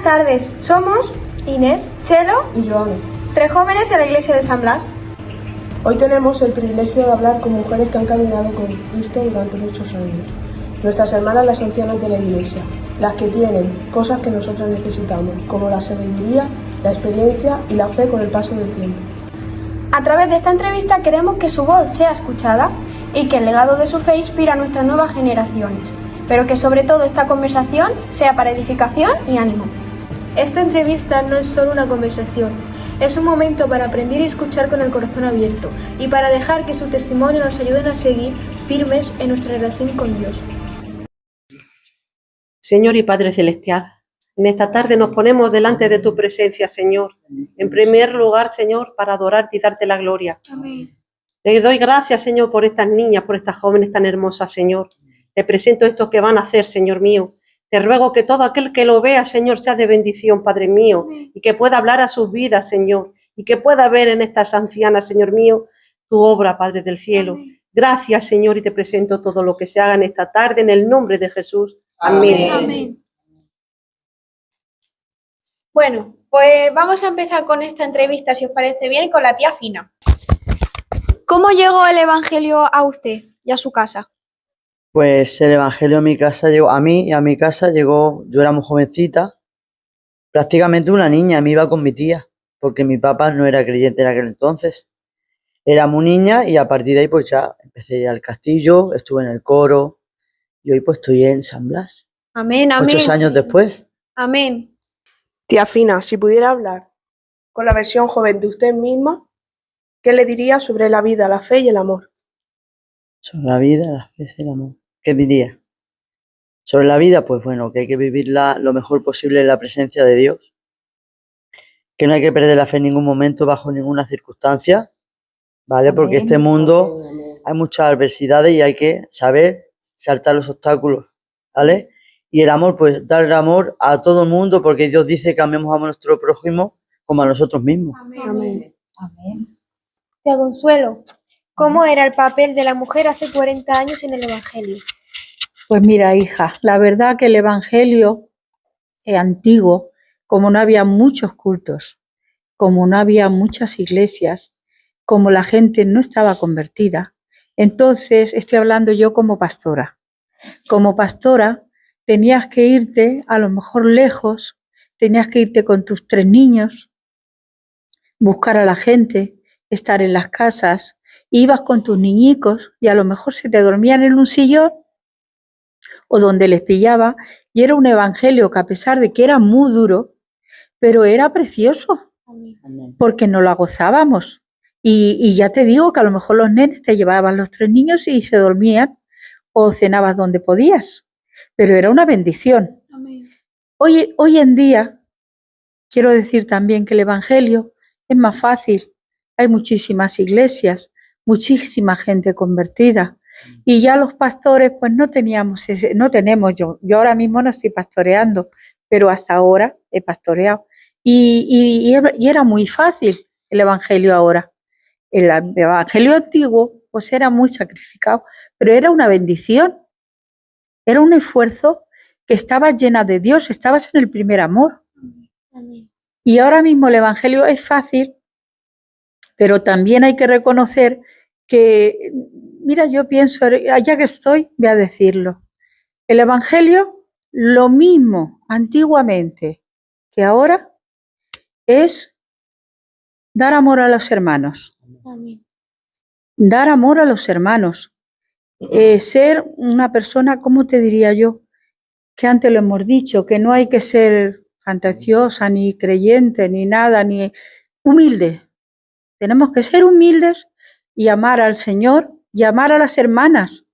tardes, somos Inés, Chelo y Joana, 3 jóvenes de la iglesia de San Blas. Hoy tenemos el privilegio de hablar con mujeres que han caminado con Cristo durante muchos años. Nuestras hermanas, las ancianas de la iglesia, las que tienen cosas que nosotros necesitamos, como la sabiduría, la experiencia y la fe con el paso del tiempo. A través de esta entrevista queremos que su voz sea escuchada y que el legado de su fe inspire a nuestras nuevas generaciones, pero que sobre todo esta conversación sea para edificación y ánimo. Esta entrevista no es solo una conversación, es un momento para aprender y escuchar con el corazón abierto y para dejar que su testimonio nos ayude a seguir firmes en nuestra relación con Dios. Señor y Padre Celestial, en esta tarde nos ponemos delante de tu presencia, Señor. En primer lugar, Señor, para adorarte y darte la gloria. Amén. Te doy gracias, Señor, por estas niñas, por estas jóvenes tan hermosas, Señor. Te presento esto que van a hacer, Señor mío. Te ruego que todo aquel que lo vea, Señor, sea de bendición, Padre mío, y que pueda hablar a sus vidas, Señor, y que pueda ver en estas ancianas, Señor mío, tu obra, Padre del cielo. Amén. Gracias, Señor, y te presento todo lo que se haga en esta tarde, en el nombre de Jesús. Amén. Amén. Bueno, pues vamos a empezar con esta entrevista, si os parece bien, con la tía Fina. ¿Cómo llegó el Evangelio a usted y a su casa? Pues el Evangelio a mi casa llegó, a mí y a mi casa llegó, yo era muy jovencita, prácticamente una niña, me iba con mi tía, porque mi papá no era creyente en aquel entonces. Era muy niña y a partir de ahí pues ya empecé a ir al castillo, estuve en el coro y hoy pues estoy en San Blas, Amén, amén. 8 años después. Amén. Tía Fina, si pudiera hablar con la versión joven de usted misma, ¿qué le diría sobre la vida, la fe y el amor? Sobre la vida, la fe y el amor. ¿Qué diría? Sobre la vida, pues bueno, que hay que vivirla lo mejor posible en la presencia de Dios, que no hay que perder la fe en ningún momento, bajo ninguna circunstancia, ¿vale? Porque este mundo hay muchas adversidades y hay que saber saltar los obstáculos, ¿vale? Y el amor, pues dar el amor a todo el mundo, porque Dios dice que amemos a nuestro prójimo como a nosotros mismos. Amén. Amén. Tía Consuelo, ¿cómo era el papel de la mujer hace 40 años en el Evangelio? Pues mira, hija, la verdad que el Evangelio antiguo, como no había muchos cultos, como no había muchas iglesias, como la gente no estaba convertida, entonces estoy hablando yo como pastora. Como pastora tenías que irte a lo mejor lejos, tenías que irte con tus 3 niños, buscar a la gente, estar en las casas, ibas con tus niñicos y a lo mejor se te dormían en un sillón o donde les pillaba, y era un evangelio que a pesar de que era muy duro, pero era precioso, porque nos la gozábamos. Y ya te digo que a lo mejor los nenes te llevaban los 3 niños y se dormían o cenabas donde podías, pero era una bendición. Amén. Hoy en día, quiero decir también que el evangelio es más fácil. Hay muchísimas iglesias, muchísima gente convertida. Y ya los pastores, pues no tenemos, yo ahora mismo no estoy pastoreando, pero hasta ahora he pastoreado. Y era muy fácil el evangelio ahora. El evangelio antiguo, pues era muy sacrificado, pero era una bendición, era un esfuerzo que estabas llena de Dios, estabas en el primer amor. Amén. Y ahora mismo el evangelio es fácil, pero también hay que reconocer que, mira, yo pienso, allá que estoy, voy a decirlo. El evangelio, lo mismo antiguamente que ahora, es dar amor a los hermanos. Amén. Dar amor a los hermanos. Ser una persona, ¿cómo te diría yo? Que antes lo hemos dicho, que no hay que ser fantasiosa, ni creyente, ni nada, ni humilde. Tenemos que ser humildes y amar al Señor y amar a las hermanas.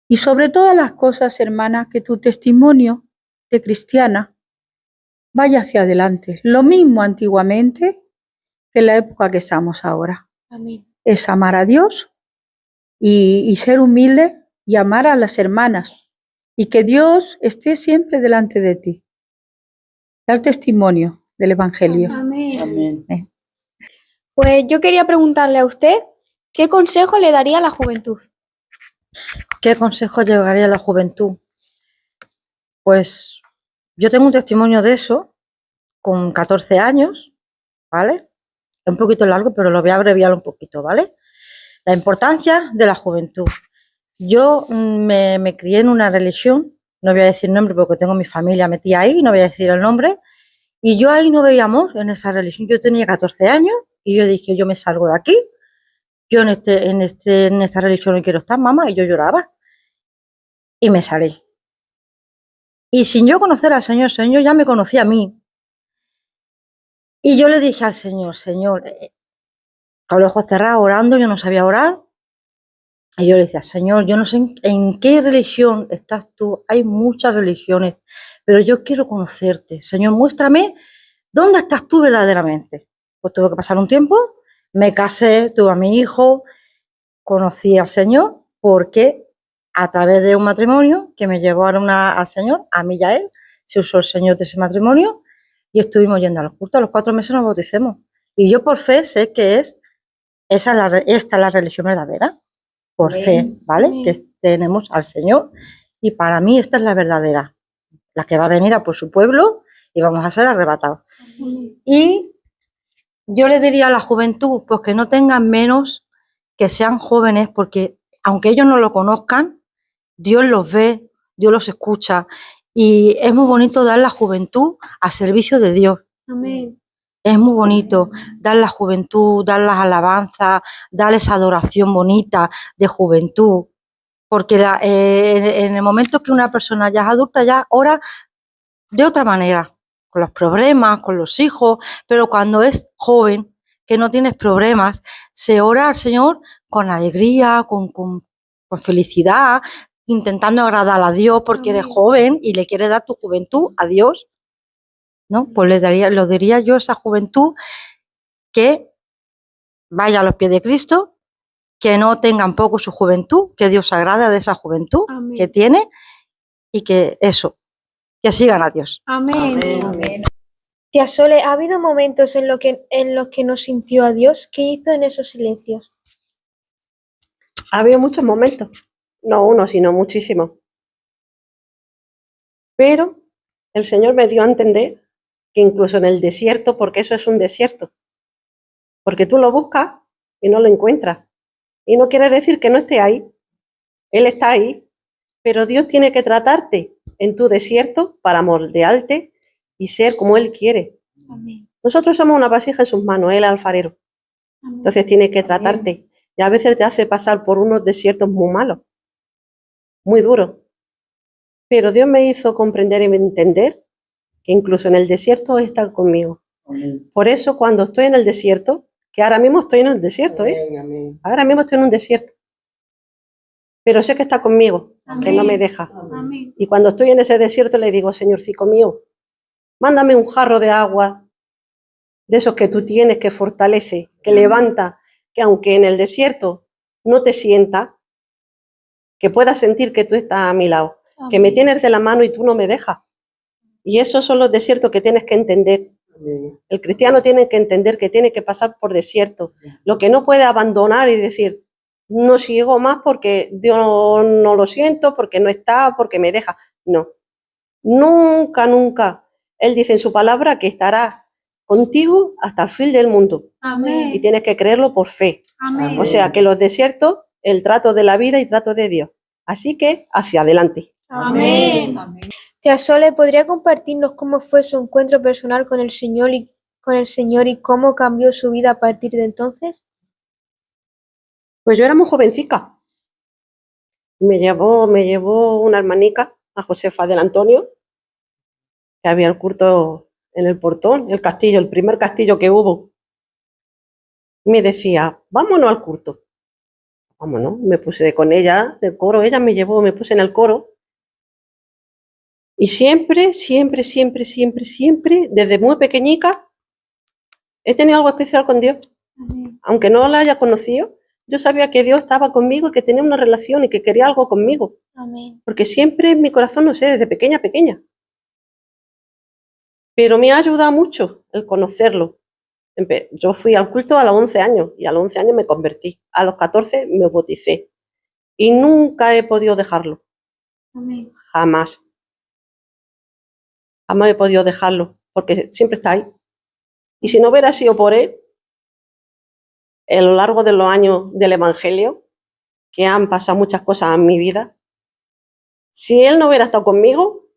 Y sobre todas las cosas, hermana, que tu testimonio de cristiana vaya hacia adelante. Lo mismo antiguamente que en la época que estamos ahora. Amén. Es amar a Dios y ser humilde y amar a las hermanas. Y que Dios esté siempre delante de ti. Dar testimonio del Evangelio. Amén. Amén. Pues yo quería preguntarle a usted, ¿qué consejo le daría a la juventud? ¿Qué consejo llegaría a la juventud? Pues Yo tengo un testimonio de eso con 14 años, ¿vale? Es un poquito largo, pero lo voy a abreviar un poquito, ¿vale? La importancia de la juventud. Yo me crié en una religión, no voy a decir nombre porque tengo mi familia metida ahí, no voy a decir el nombre, y yo ahí no veía amor en esa religión. Yo tenía 14 años y yo dije, yo me salgo de aquí, yo en esta religión no quiero estar, mamá, y yo lloraba. Y me salí. Y sin yo conocer al Señor, el Señor ya me conocía a mí. Y yo le dije al Señor, Señor, con los ojos cerrados, orando, yo no sabía orar. Y yo le decía, Señor, yo no sé en qué religión estás tú. Hay muchas religiones, pero yo quiero conocerte. Señor, muéstrame dónde estás tú verdaderamente. Pues tuve que pasar un tiempo, me casé, tuve a mi hijo, conocí al Señor, porque a través de un matrimonio que me llevaron al Señor, a mí y a él, se usó el Señor de ese matrimonio y estuvimos yendo a los cultos. A los 4 meses nos bauticemos. Y yo por fe sé que esta es la religión verdadera. Por fe, ¿vale? Amén. Que tenemos al Señor y para mí esta es la verdadera, la que va a venir a por su pueblo y vamos a ser arrebatados. Y yo le diría a la juventud, pues que no tengan menos, que sean jóvenes, porque aunque ellos no lo conozcan, Dios los ve, Dios los escucha y es muy bonito dar la juventud al servicio de Dios. Amén. Es muy bonito dar la juventud, dar las alabanzas, dar esa adoración bonita de juventud, porque en el momento que una persona ya es adulta ya ora de otra manera, con los problemas, con los hijos, pero cuando es joven, que no tienes problemas, se ora al Señor con alegría, con felicidad, intentando agradar a Dios porque eres Amén. joven y le quieres dar tu juventud a Dios, ¿no? Pues lo diría yo a esa juventud que vaya a los pies de Cristo, que no tengan poco su juventud, que Dios se agrada de esa juventud Amén. que tiene y que eso, que sigan a Dios. Amén. Tía Sole, ¿ha habido momentos en los que no sintió a Dios? ¿Qué hizo en esos silencios? Ha habido muchos momentos, no uno, sino muchísimos. Pero el Señor me dio a entender que incluso en el desierto, porque eso es un desierto, porque tú lo buscas y no lo encuentras. Y no quiere decir que no esté ahí, Él está ahí, pero Dios tiene que tratarte en tu desierto para moldearte y ser como Él quiere. Amén. Nosotros somos una vasija en sus manos, Él es alfarero. Entonces tiene que tratarte. Y a veces te hace pasar por unos desiertos muy malos, muy duros. Pero Dios me hizo comprender y entender que incluso en el desierto está conmigo. Por eso cuando estoy en el desierto, que ahora mismo estoy en el desierto, ahora mismo estoy en un desierto, pero sé que está conmigo, que no me deja. Amén. Y cuando estoy en ese desierto le digo, Señorcico mío, mándame un jarro de agua, de esos que tú tienes, que fortalece, que levanta, que aunque en el desierto no te sienta, que puedas sentir que tú estás a mi lado, que me tienes de la mano y tú no me dejas. Y esos son los desiertos que tienes que entender. El cristiano tiene que entender que tiene que pasar por desierto. Lo que no puede abandonar y decir, no sigo más porque Dios no lo siento, porque no está, porque me deja. No. Nunca, nunca. Él dice en su palabra que estará contigo hasta el fin del mundo. Amén. Y tienes que creerlo por fe. Amén. O sea que los desiertos, el trato de la vida y trato de Dios. Así que hacia adelante. Amén. Tía Sole, ¿podría compartirnos cómo fue su encuentro personal con el Señor y cómo cambió su vida a partir de entonces? Pues yo era muy jovencica. Me llevó una hermanica, a Josefa del Antonio, que había el culto en el portón, el castillo, el primer castillo que hubo. Me decía, vámonos al culto. Vámonos, me puse con ella del coro, ella me llevó, me puse en el coro. Y siempre, siempre, siempre, siempre, siempre, desde muy pequeñica, he tenido algo especial con Dios. Amén. Aunque no la haya conocido, yo sabía que Dios estaba conmigo y que tenía una relación y que quería algo conmigo. Amén. Porque siempre en mi corazón, no sé, desde pequeña, pequeña. Pero me ha ayudado mucho el conocerlo. Yo fui al culto a los 11 años y a los 11 años me convertí. A los 14 me bauticé. Y nunca he podido dejarlo. Amén. Jamás. jamás he podido dejarlo, porque siempre está ahí. Y si no hubiera sido por él, a lo largo de los años del Evangelio, que han pasado muchas cosas en mi vida, si él no hubiera estado conmigo,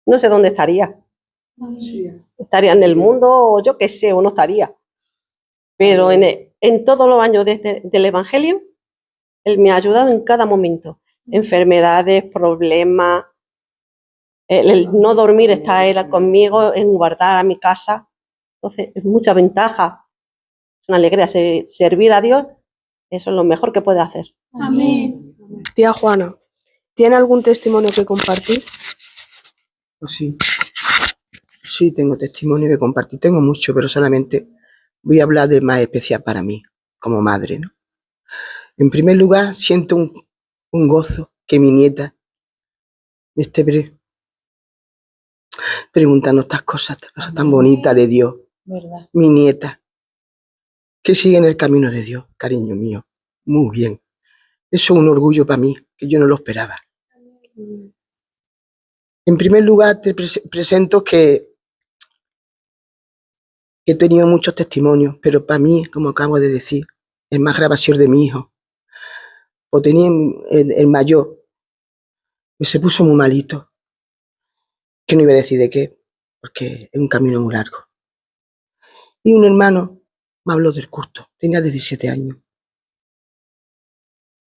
no sé dónde estaría. Estaría en el mundo, o yo qué sé, o no estaría. Pero en todos los años del Evangelio, él me ha ayudado en cada momento. Enfermedades, problemas, el no dormir, está él conmigo, en guardar a mi casa. Entonces, es mucha ventaja, es una alegría. Servir a Dios, eso es lo mejor que puede hacer. Amén. Tía Juana, ¿tiene algún testimonio que compartir? Pues sí, sí, tengo testimonio que compartir. Tengo mucho, pero solamente voy a hablar del más especial para mí, como madre, ¿no? En primer lugar, siento un gozo que mi nieta me esté preguntando estas cosas tan bonitas de Dios. ¿Verdad? Mi nieta, que sigue en el camino de Dios, cariño mío. Muy bien. Eso es un orgullo para mí, que yo no lo esperaba. En primer lugar, te presento que he tenido muchos testimonios, pero para mí, como acabo de decir, el más grave ha sido el de mi hijo. O tenía el mayor, que se puso muy malito, que no iba a decir de qué, porque es un camino muy largo. Y un hermano me habló del culto, tenía 17 años.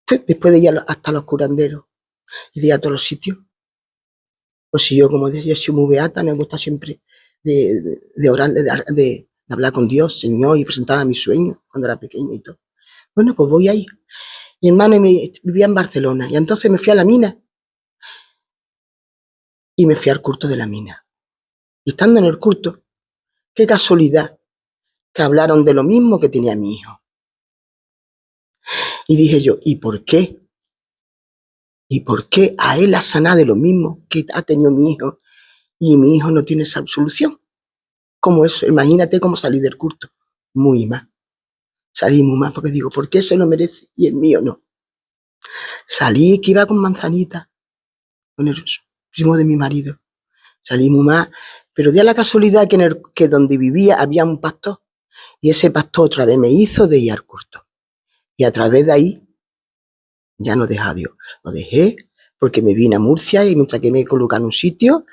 Después de ir hasta los curanderos y de ir a todos los sitios, pues si yo, como decía, soy muy beata, me gusta siempre de orar, de hablar con Dios, Señor, y presentaba mis sueños cuando era pequeña y todo. Bueno, pues voy ahí. Mi hermano vivía en Barcelona, y entonces me fui a la mina. Y me fui al culto de la mina. Y estando en el culto, qué casualidad que hablaron de lo mismo que tenía mi hijo. Y dije yo, ¿y por qué? ¿Y por qué a él ha sanado de lo mismo que ha tenido mi hijo y mi hijo no tiene esa absolución? ¿Cómo eso? Imagínate cómo salí del culto. Muy mal. Salí muy mal porque digo, ¿por qué se lo merece y el mío no? Salí que iba con manzanita, con el primo de mi marido. Salí muy mal, pero dio la casualidad que donde vivía había un pastor, y ese pastor otra vez me hizo de ir al culto. Y a través de ahí ya no dejé a Dios. Lo dejé porque me vine a Murcia y mientras que me colocan en un sitio,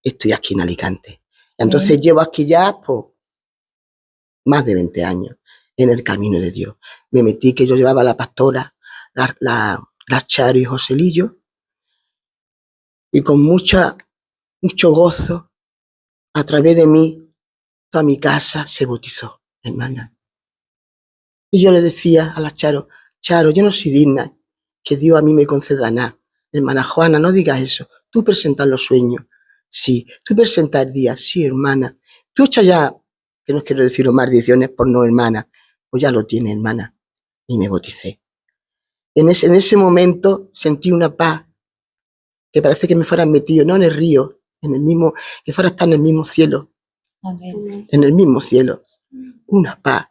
estoy aquí en Alicante. Entonces llevo aquí ya pues, más de 20 años en el camino de Dios. Me metí que yo llevaba a la pastora, las Charo y Joselillo, y con mucho gozo, a través de mí, toda mi casa se bautizó, hermana. Y yo le decía a la Charo, Charo, yo no soy digna que Dios a mí me conceda nada. Hermana Juana, no digas eso. Tú presentas los sueños. Sí. Tú presentas el día. Sí, hermana. Tú echas ya, que no quiero decir maldiciones por no, hermana. Pues ya lo tiene, hermana. Y me bauticé. En ese momento sentí una paz que parece que me fueran metido, no en el río, en el mismo, que fuera a estar en el mismo cielo. Amén. En el mismo cielo. Una paz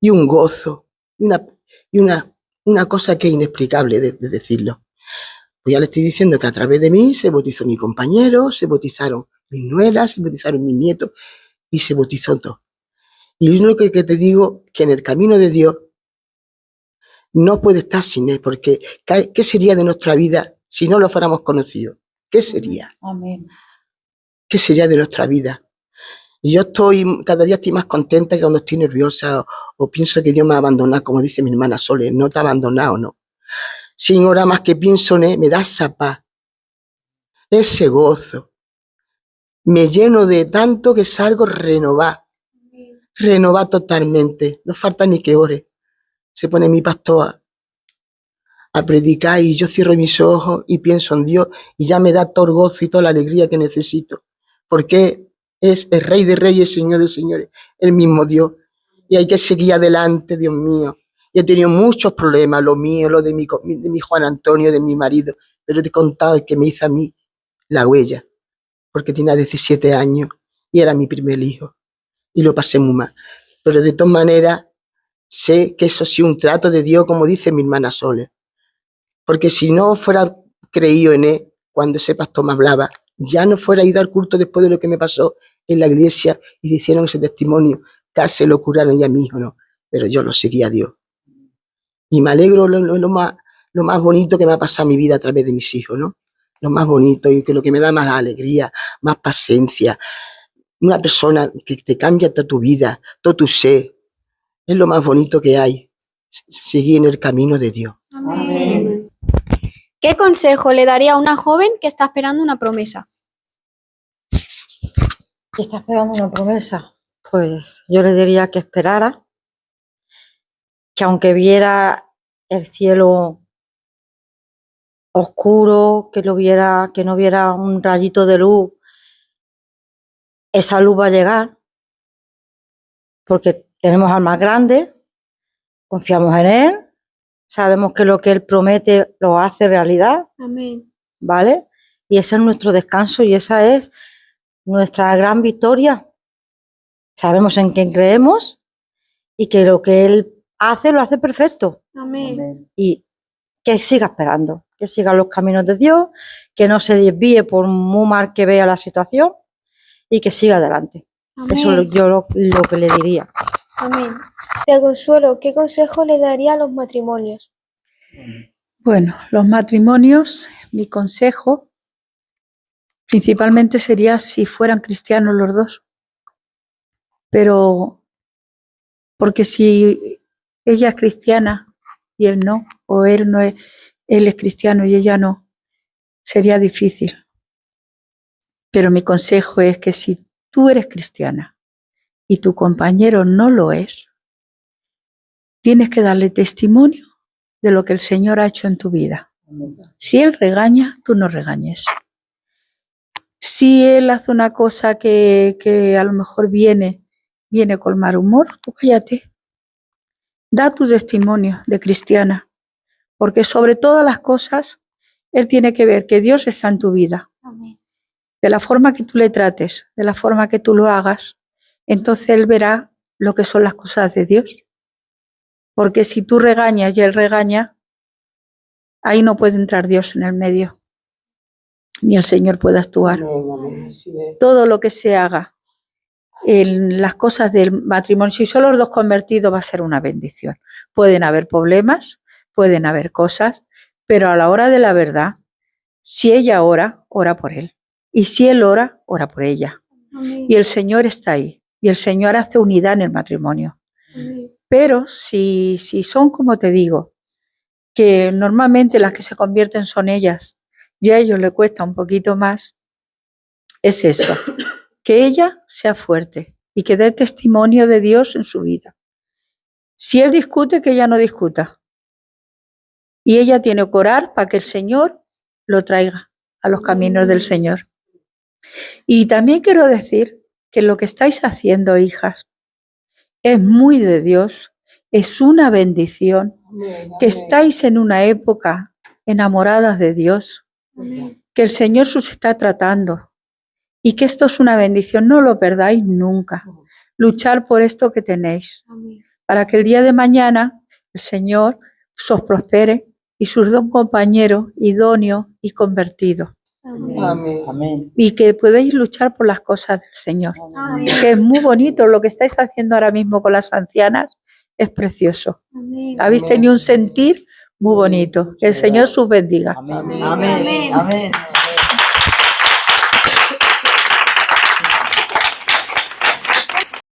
y un gozo y una cosa que es inexplicable de decirlo. Pues ya le estoy diciendo que a través de mí se bautizó mi compañero, se bautizaron mis nueras, se bautizaron mis nietos y se bautizó todo. Y lo único que te digo, que en el camino de Dios no puede estar sin Él, porque ¿qué sería de nuestra vida si no lo fuéramos conocidos? ¿Qué sería? Amén. ¿Qué sería de nuestra vida? Y yo cada día estoy más contenta que cuando estoy nerviosa o pienso que Dios me ha abandonado, como dice mi hermana Sole, no te ha abandonado, no. Sin hora más que pienso en Él, me da esa paz, ese gozo. Me lleno de tanto que salgo renovado totalmente. No falta ni que ore. Se pone mi pastor a predicar y yo cierro mis ojos y pienso en Dios y ya me da todo el gozo y toda la alegría que necesito. Porque es el Rey de Reyes, Señor de Señores, el mismo Dios. Y hay que seguir adelante, Dios mío. Y he tenido muchos problemas, lo mío, lo de mi Juan Antonio, de mi marido, pero te he contado el que me hizo a mí la huella, porque tenía 17 años y era mi primer hijo. Y lo pasé muy mal. Pero de todas maneras, sé que eso sí un trato de Dios, como dice mi hermana Sole. Porque si no fuera creído en Él, cuando ese pastor me hablaba, ya no fuera a ir al culto después de lo que me pasó en la iglesia y hicieron ese testimonio, casi lo curaron ya a mi hijo, ¿no? Pero yo lo seguí a Dios. Y me alegro lo más bonito que me ha pasado en mi vida a través de mis hijos, ¿no? Lo más bonito y que lo que me da más alegría, más paciencia. Una persona que te cambia toda tu vida, todo tu ser. Es lo más bonito que hay. Seguir en el camino de Dios. Amén. ¿Qué consejo le daría a una joven que está esperando una promesa? Si está esperando una promesa, pues yo le diría que esperara, que aunque viera el cielo oscuro, que no viera un rayito de luz, esa luz va a llegar, porque tenemos al más grande, confiamos en él, sabemos que lo que él promete lo hace realidad, Amén. ¿vale? Y ese es nuestro descanso y esa es nuestra gran victoria. Sabemos en quién creemos y que lo que él hace lo hace perfecto. Amén. Y que siga esperando, que siga los caminos de Dios, que no se desvíe por muy mal que vea la situación y que siga adelante. Amén. Eso es yo lo que le diría. Amén. Te Consuelo, ¿qué consejo le daría a los matrimonios? Bueno, los matrimonios, mi consejo principalmente sería si fueran cristianos los dos. Pero, porque si ella es cristiana y él no, o él no es, él es cristiano y ella no, sería difícil. Pero mi consejo es que si tú eres cristiana y tu compañero no lo es, tienes que darle testimonio de lo que el Señor ha hecho en tu vida. Si él regaña, tú no regañes. Si él hace una cosa que a lo mejor viene con mal humor, tú cállate. Da tu testimonio de cristiana, porque sobre todas las cosas, él tiene que ver que Dios está en tu vida. Amén. De la forma que tú le trates, de la forma que tú lo hagas, entonces él verá lo que son las cosas de Dios. Porque si tú regañas y él regaña, ahí no puede entrar Dios en el medio, ni el Señor puede actuar. Todo lo que se haga en las cosas del matrimonio, si son los dos convertidos, va a ser una bendición. Pueden haber problemas, pueden haber cosas, pero a la hora de la verdad, si ella ora, ora por él. Y si él ora, ora por ella. Amén. Y el Señor está ahí. Y el Señor hace unidad en el matrimonio. Amén. Pero si son, como te digo, que normalmente las que se convierten son ellas, y a ellos le cuesta un poquito más, es eso, que ella sea fuerte y que dé testimonio de Dios en su vida. Si él discute, que ella no discuta. Y ella tiene que orar para que el Señor lo traiga a los caminos del Señor. Y también quiero decir que lo que estáis haciendo, hijas, es muy de Dios, es una bendición, que estáis en una época enamoradas de Dios, que el Señor os está tratando y que esto es una bendición, no lo perdáis nunca. Luchar por esto que tenéis, para que el día de mañana el Señor os prospere y os dé un compañero idóneo y convertido. Amén. Y que podéis luchar por las cosas del Señor. Amén. Que es muy bonito lo que estáis haciendo ahora mismo con las ancianas, es precioso. Amén. Habéis tenido un sentir muy bonito. Que el Señor os bendiga. Amén. Amén. Amén.